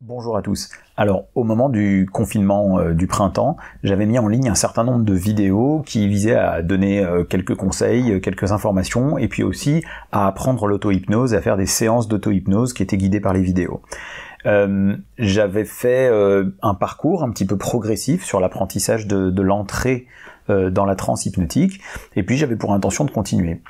Bonjour à tous. Alors, au moment du confinement du printemps, j'avais mis en ligne un certain nombre de vidéos qui visaient à donner quelques conseils, quelques informations, et puis aussi à apprendre l'auto-hypnose, à faire des séances d'auto-hypnose qui étaient guidées par les vidéos. J'avais fait un parcours un petit peu progressif sur l'apprentissage de l'entrée dans la transe hypnotique, et puis j'avais pour intention de continuer.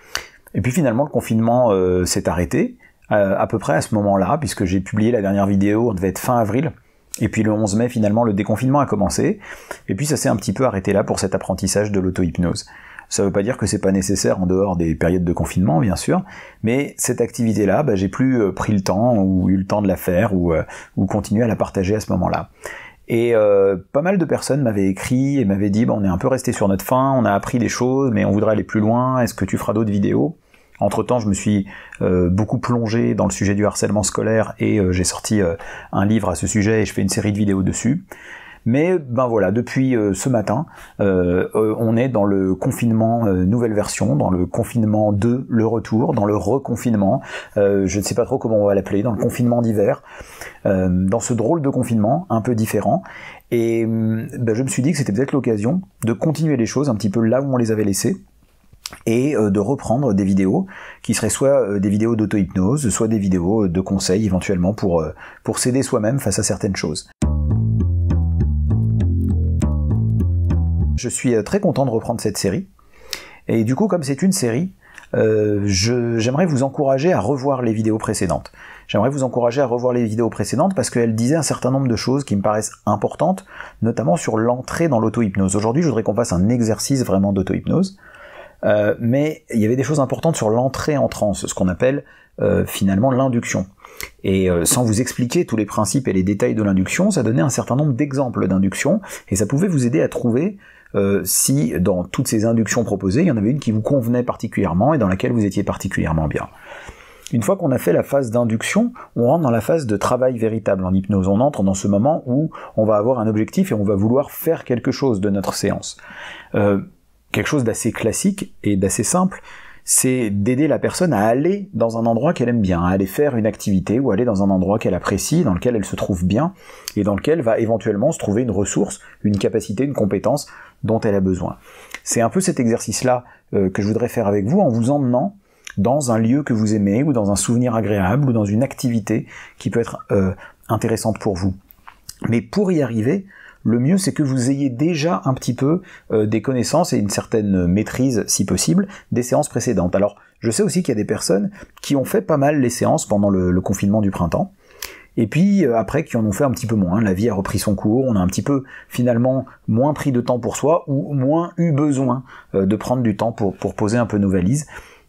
Et puis finalement, le confinement s'est arrêté, à peu près à ce moment-là, puisque j'ai publié la dernière vidéo, on devait être fin avril, et puis le 11 mai, finalement, le déconfinement a commencé, et puis ça s'est un petit peu arrêté là pour cet apprentissage de l'auto-hypnose. Ça veut pas dire que c'est pas nécessaire en dehors des périodes de confinement, bien sûr, mais cette activité-là, j'ai plus pris le temps, ou eu le temps de la faire, ou continuer à la partager à ce moment-là. Et pas mal de personnes m'avaient écrit et m'avaient dit on est un peu resté sur notre faim, on a appris des choses, mais on voudrait aller plus loin, est-ce que tu feras d'autres vidéos ? Entre-temps, je me suis beaucoup plongé dans le sujet du harcèlement scolaire et j'ai sorti un livre à ce sujet et je fais une série de vidéos dessus. Mais voilà, depuis ce matin, on est dans le confinement nouvelle version, dans le confinement 2, le retour, dans le reconfinement, je ne sais pas trop comment on va l'appeler, dans le confinement d'hiver, dans ce drôle de confinement un peu différent. Et je me suis dit que c'était peut-être l'occasion de continuer les choses un petit peu là où on les avait laissées, et de reprendre des vidéos qui seraient soit des vidéos d'auto-hypnose, soit des vidéos de conseils éventuellement pour s'aider soi-même face à certaines choses. Je suis très content de reprendre cette série, et du coup comme c'est une série, j'aimerais vous encourager à revoir les vidéos précédentes. J'aimerais vous encourager à revoir les vidéos précédentes parce qu'elles disaient un certain nombre de choses qui me paraissent importantes, notamment sur l'entrée dans l'auto-hypnose. Aujourd'hui, je voudrais qu'on fasse un exercice vraiment d'auto-hypnose. Mais il y avait des choses importantes sur l'entrée en transe, ce qu'on appelle finalement l'induction. Et sans vous expliquer tous les principes et les détails de l'induction, ça donnait un certain nombre d'exemples d'induction, et ça pouvait vous aider à trouver si dans toutes ces inductions proposées, il y en avait une qui vous convenait particulièrement et dans laquelle vous étiez particulièrement bien. Une fois qu'on a fait la phase d'induction, on rentre dans la phase de travail véritable en hypnose. On entre dans ce moment où on va avoir un objectif et on va vouloir faire quelque chose de notre séance. Quelque chose d'assez classique et d'assez simple, c'est d'aider la personne à aller dans un endroit qu'elle aime bien, à aller faire une activité ou aller dans un endroit qu'elle apprécie, dans lequel elle se trouve bien, et dans lequel va éventuellement se trouver une ressource, une capacité, une compétence dont elle a besoin. C'est un peu cet exercice-là que je voudrais faire avec vous en vous emmenant dans un lieu que vous aimez, ou dans un souvenir agréable, ou dans une activité qui peut être intéressante pour vous. Mais pour y arriver, le mieux c'est que vous ayez déjà un petit peu des connaissances et une certaine maîtrise, si possible, des séances précédentes. Alors, je sais aussi qu'il y a des personnes qui ont fait pas mal les séances pendant le confinement du printemps, et puis après qui en ont fait un petit peu moins. La vie a repris son cours, on a un petit peu finalement moins pris de temps pour soi, ou moins eu besoin de prendre du temps pour poser un peu nos valises.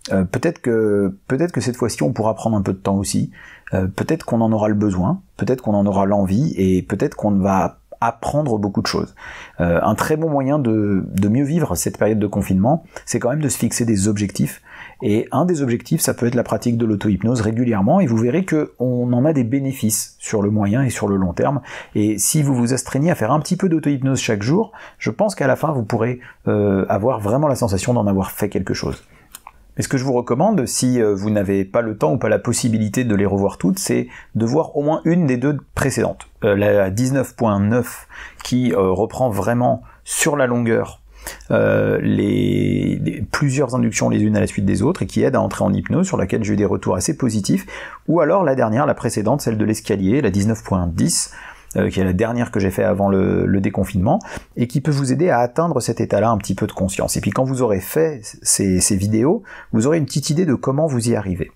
Peut-être que cette fois-ci on pourra prendre un peu de temps aussi, peut-être qu'on en aura le besoin, peut-être qu'on en aura l'envie, et peut-être qu'on va apprendre beaucoup de choses. Un très bon moyen de mieux vivre cette période de confinement, c'est quand même de se fixer des objectifs. Et un des objectifs, ça peut être la pratique de l'auto-hypnose régulièrement, et vous verrez qu'on en a des bénéfices sur le moyen et sur le long terme. Et si vous vous astreignez à faire un petit peu d'auto-hypnose chaque jour, je pense qu'à la fin, vous pourrez avoir vraiment la sensation d'en avoir fait quelque chose. Mais ce que je vous recommande, si vous n'avez pas le temps ou pas la possibilité de les revoir toutes, c'est de voir au moins une des deux précédentes. La 19.9 qui reprend vraiment sur la longueur plusieurs inductions les unes à la suite des autres et qui aide à entrer en hypnose, sur laquelle j'ai eu des retours assez positifs, ou alors la dernière, la précédente, celle de l'escalier, la 19.10, qui est la dernière que j'ai fait avant le déconfinement, et qui peut vous aider à atteindre cet état-là un petit peu de conscience. Et puis quand vous aurez fait ces vidéos, vous aurez une petite idée de comment vous y arrivez.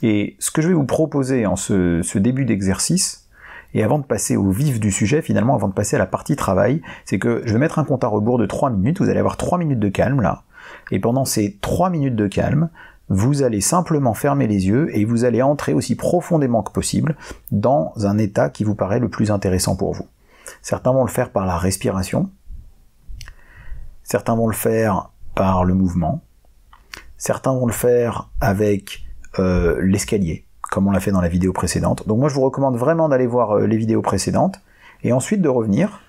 Et ce que je vais vous proposer en ce début d'exercice, et avant de passer au vif du sujet, finalement, avant de passer à la partie travail, c'est que je vais mettre un compte à rebours de 3 minutes, vous allez avoir 3 minutes de calme là, et pendant ces 3 minutes de calme, vous allez simplement fermer les yeux et vous allez entrer aussi profondément que possible dans un état qui vous paraît le plus intéressant pour vous. Certains vont le faire par la respiration, certains vont le faire par le mouvement, certains vont le faire avec l'escalier, comme on l'a fait dans la vidéo précédente. Donc moi je vous recommande vraiment d'aller voir les vidéos précédentes, et ensuite de revenir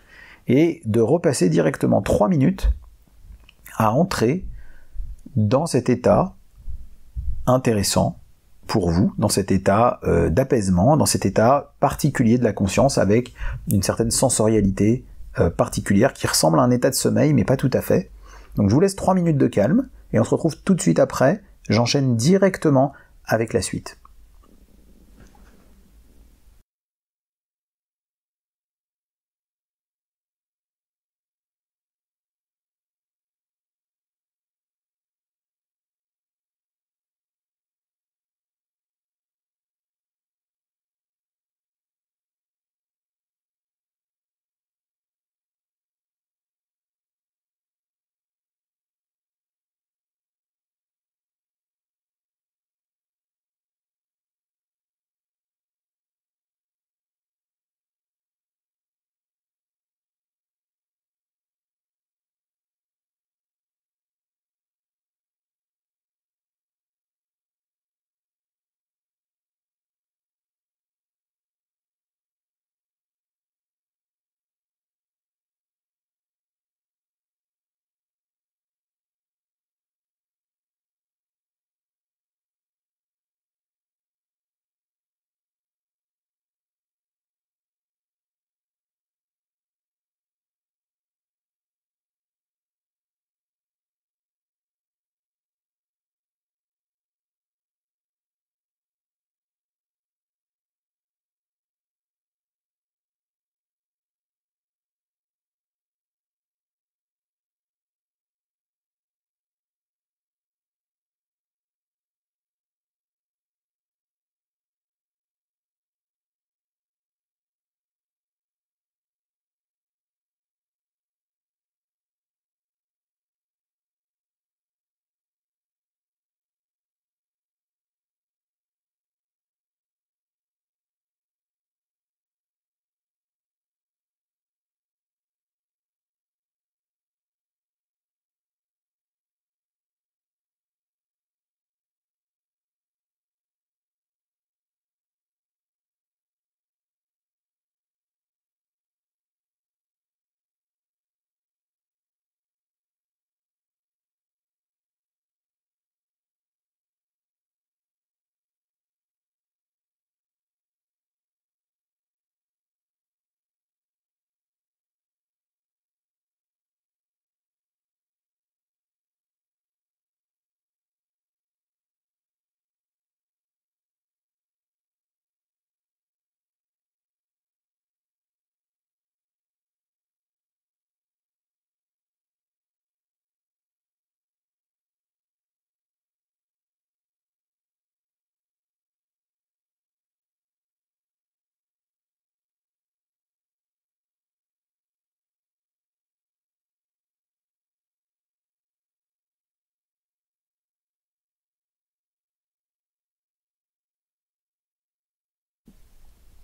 et de repasser directement 3 minutes à entrer dans cet état intéressant pour vous dans cet état d'apaisement, dans cet état particulier de la conscience avec une certaine sensorialité particulière qui ressemble à un état de sommeil mais pas tout à fait. Donc je vous laisse 3 minutes de calme et on se retrouve tout de suite après. J'enchaîne directement avec la suite.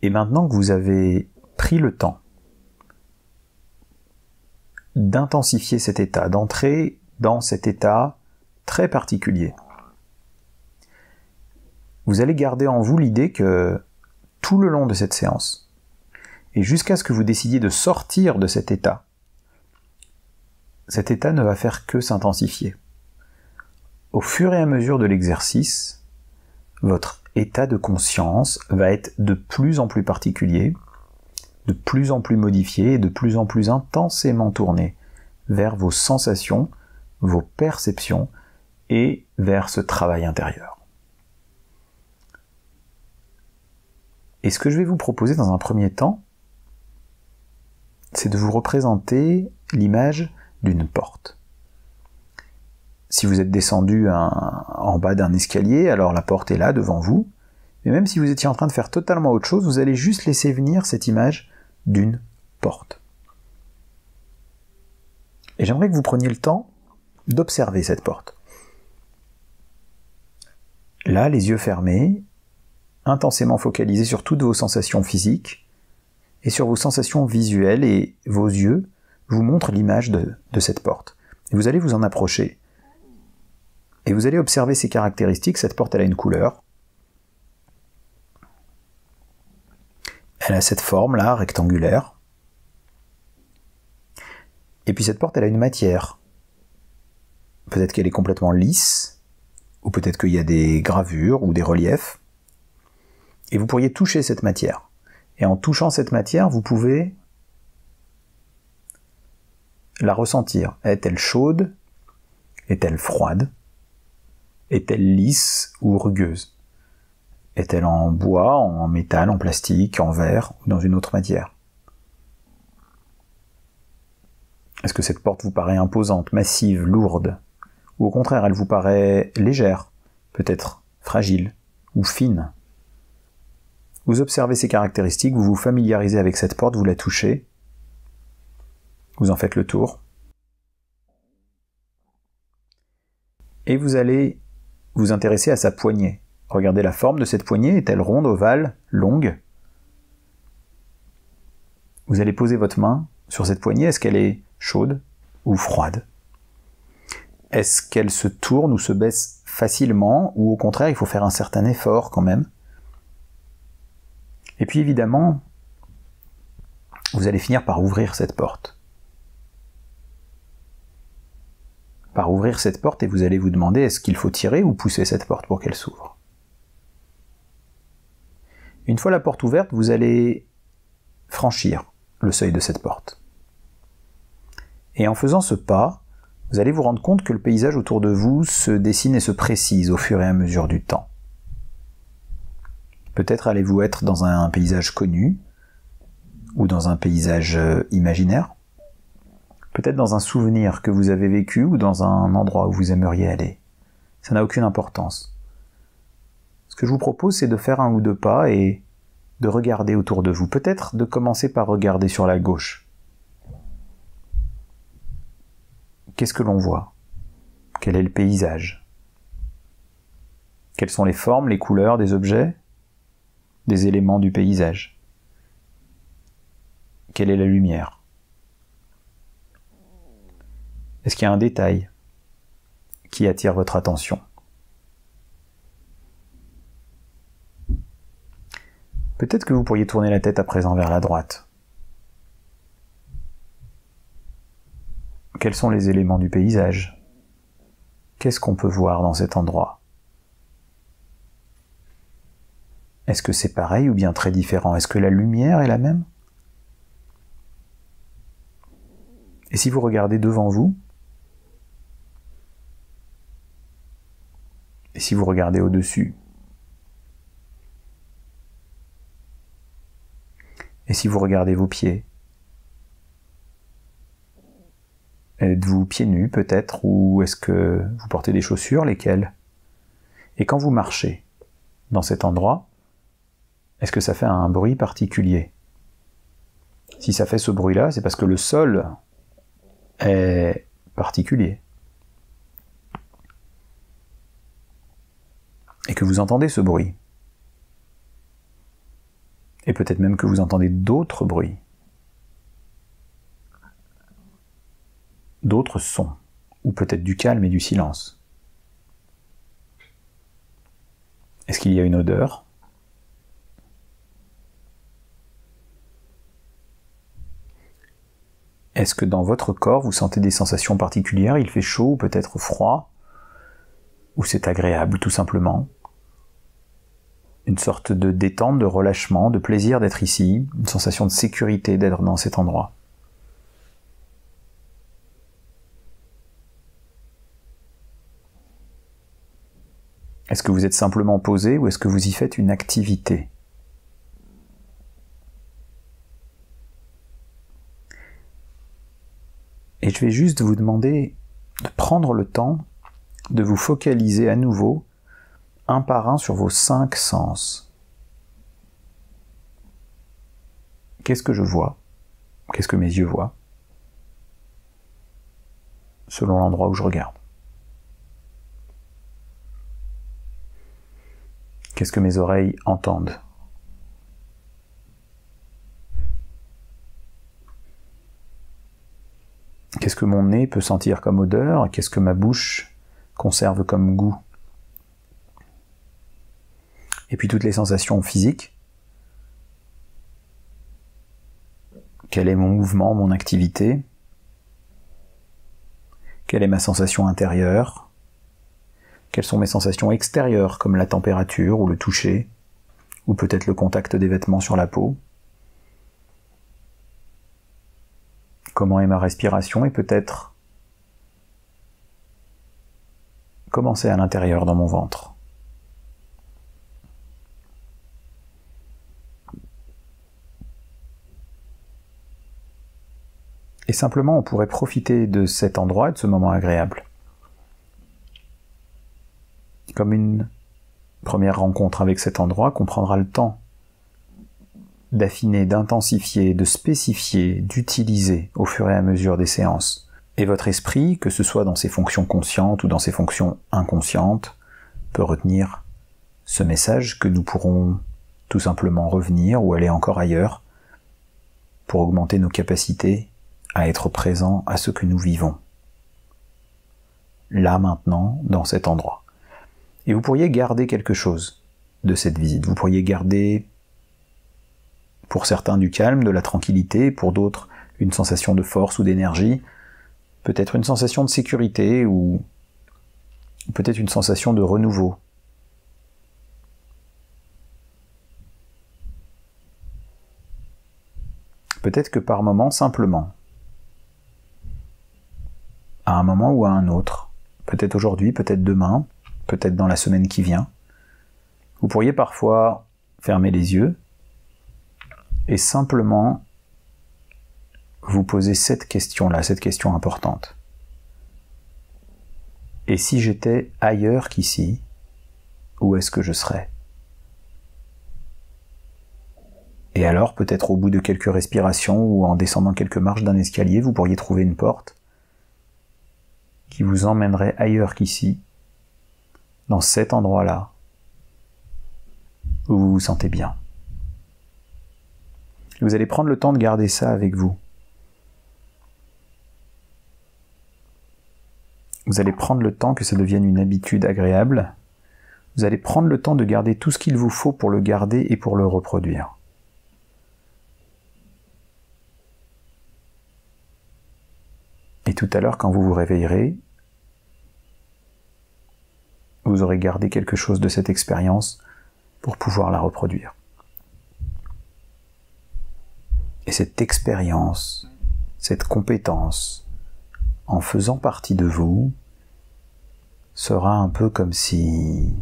Et maintenant que vous avez pris le temps d'intensifier cet état, d'entrer dans cet état très particulier, vous allez garder en vous l'idée que tout le long de cette séance, et jusqu'à ce que vous décidiez de sortir de cet état ne va faire que s'intensifier. Au fur et à mesure de l'exercice, votre état de conscience va être de plus en plus particulier, de plus en plus modifié et de plus en plus intensément tourné vers vos sensations, vos perceptions et vers ce travail intérieur. Et ce que je vais vous proposer dans un premier temps, c'est de vous représenter l'image d'une porte. Si vous êtes descendu en bas d'un escalier, alors la porte est là devant vous. Mais même si vous étiez en train de faire totalement autre chose, vous allez juste laisser venir cette image d'une porte. Et j'aimerais que vous preniez le temps d'observer cette porte. Là, les yeux fermés, intensément focalisés sur toutes vos sensations physiques et sur vos sensations visuelles, et vos yeux vous montrent l'image de cette porte. Et vous allez vous en approcher. Et vous allez observer ses caractéristiques. Cette porte, elle a une couleur. Elle a cette forme-là, rectangulaire. Et puis cette porte, elle a une matière. Peut-être qu'elle est complètement lisse, ou peut-être qu'il y a des gravures ou des reliefs. Et vous pourriez toucher cette matière. Et en touchant cette matière, vous pouvez la ressentir. Est-elle chaude? Est-elle froide? Est-elle lisse ou rugueuse? Est-elle en bois, en métal, en plastique, en verre ou dans une autre matière? Est-ce que cette porte vous paraît imposante, massive, lourde? Ou au contraire, elle vous paraît légère, peut-être fragile ou fine? Vous observez ces caractéristiques, vous vous familiarisez avec cette porte, vous la touchez, vous en faites le tour, et vous allez vous intéresser à sa poignée. Regardez la forme de cette poignée, est-elle ronde, ovale, longue? Vous allez poser votre main sur cette poignée, est-ce qu'elle est chaude ou froide? Est-ce qu'elle se tourne ou se baisse facilement, ou au contraire, il faut faire un certain effort quand même? Et puis évidemment, vous allez finir par ouvrir cette porte. Par ouvrir cette porte et vous allez vous demander est-ce qu'il faut tirer ou pousser cette porte pour qu'elle s'ouvre. Une fois la porte ouverte, vous allez franchir le seuil de cette porte. Et en faisant ce pas, vous allez vous rendre compte que le paysage autour de vous se dessine et se précise au fur et à mesure du temps. Peut-être allez-vous être dans un paysage connu, ou dans un paysage imaginaire, peut-être dans un souvenir que vous avez vécu, ou dans un endroit où vous aimeriez aller. Ça n'a aucune importance. Ce que je vous propose, c'est de faire un ou deux pas et de regarder autour de vous. Peut-être de commencer par regarder sur la gauche. Qu'est-ce que l'on voit? Quel est le paysage? Quelles sont les formes, les couleurs des objets, des éléments du paysage? Quelle est la lumière? Est-ce qu'il y a un détail qui attire votre attention? Peut-être que vous pourriez tourner la tête à présent vers la droite. Quels sont les éléments du paysage? Qu'est-ce qu'on peut voir dans cet endroit? Est-ce que c'est pareil ou bien très différent? Est-ce que la lumière est la même? Et si vous regardez devant vous, et si vous regardez au-dessus, et si vous regardez vos pieds, êtes-vous pieds nus peut-être, ou est-ce que vous portez des chaussures, lesquelles? Et quand vous marchez dans cet endroit, est-ce que ça fait un bruit particulier? Si ça fait ce bruit-là, c'est parce que le sol est particulier. Et que vous entendez ce bruit. Et peut-être même que vous entendez d'autres bruits. D'autres sons. Ou peut-être du calme et du silence. Est-ce qu'il y a une odeur? Est-ce que dans votre corps, vous sentez des sensations particulières? Il fait chaud ou peut-être froid? Ou c'est agréable tout simplement? Une sorte de détente, de relâchement, de plaisir d'être ici, une sensation de sécurité d'être dans cet endroit. Est-ce que vous êtes simplement posé ou est-ce que vous y faites une activité? Et je vais juste vous demander de prendre le temps de vous focaliser à nouveau un par un sur vos 5 sens. Qu'est-ce que je vois? Qu'est-ce que mes yeux voient? Selon l'endroit où je regarde. Qu'est-ce que mes oreilles entendent? Qu'est-ce que mon nez peut sentir comme odeur? Qu'est-ce que ma bouche conserve comme goût? Et puis toutes les sensations physiques. Quel est mon mouvement, mon activité? Quelle est ma sensation intérieure? Quelles sont mes sensations extérieures, comme la température ou le toucher, ou peut-être le contact des vêtements sur la peau. Comment est ma respiration et peut-être commencer à l'intérieur dans mon ventre. Et simplement, on pourrait profiter de cet endroit et de ce moment agréable comme une première rencontre avec cet endroit qu'on prendra le temps d'affiner, d'intensifier, de spécifier, d'utiliser au fur et à mesure des séances. Et votre esprit, que ce soit dans ses fonctions conscientes ou dans ses fonctions inconscientes, peut retenir ce message que nous pourrons tout simplement revenir ou aller encore ailleurs pour augmenter nos capacités à être présents à ce que nous vivons. Là, maintenant, dans cet endroit. Et vous pourriez garder quelque chose de cette visite. Vous pourriez garder, pour certains, du calme, de la tranquillité, pour d'autres, une sensation de force ou d'énergie, peut-être une sensation de sécurité ou peut-être une sensation de renouveau. Peut-être que par moment, simplement, à un moment ou à un autre, peut-être aujourd'hui, peut-être demain, peut-être dans la semaine qui vient, vous pourriez parfois fermer les yeux et simplement vous poser cette question-là, cette question importante. Et si j'étais ailleurs qu'ici, où est-ce que je serais ? Et alors, peut-être au bout de quelques respirations ou en descendant quelques marches d'un escalier, vous pourriez trouver une porte qui vous emmènerait ailleurs qu'ici, dans cet endroit-là, où vous vous sentez bien. Vous allez prendre le temps de garder ça avec vous. Vous allez prendre le temps que ça devienne une habitude agréable. Vous allez prendre le temps de garder tout ce qu'il vous faut pour le garder et pour le reproduire. Et tout à l'heure, quand vous vous réveillerez, vous aurez gardé quelque chose de cette expérience pour pouvoir la reproduire. Et cette expérience, cette compétence, en faisant partie de vous, sera un peu comme si